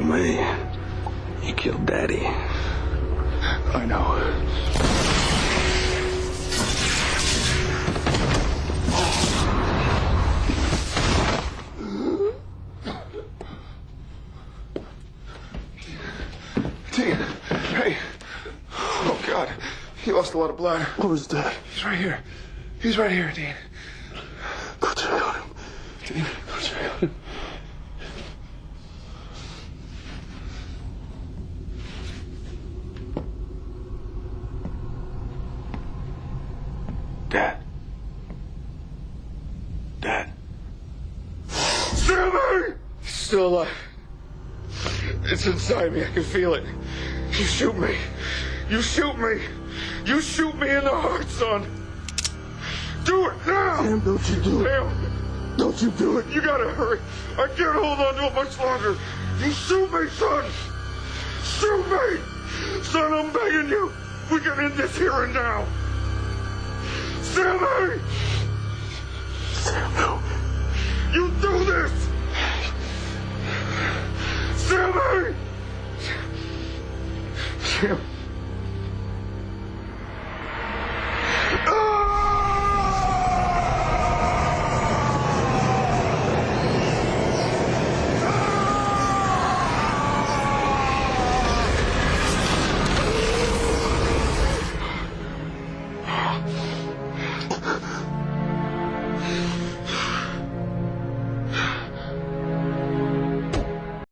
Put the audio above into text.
kill me, you kill Daddy. I know. Dean, hey. Oh, God. He lost a lot of blood. What was that? He's right here. He's right here, Dean. Go check on him. Dean, go check on him. Dad. Dad. Sammy! He's still alive. It's inside me. I can feel it. You shoot me. You shoot me. You shoot me in the heart, son. Do it now! Sam, don't you do it. Sam, Don't you do it. you gotta hurry. I can't hold on to it much longer. You shoot me, son. Shoot me. Son, I'm begging you. We can end this here and now. Sammy! Sam, no. You do this! Sammy! Sam.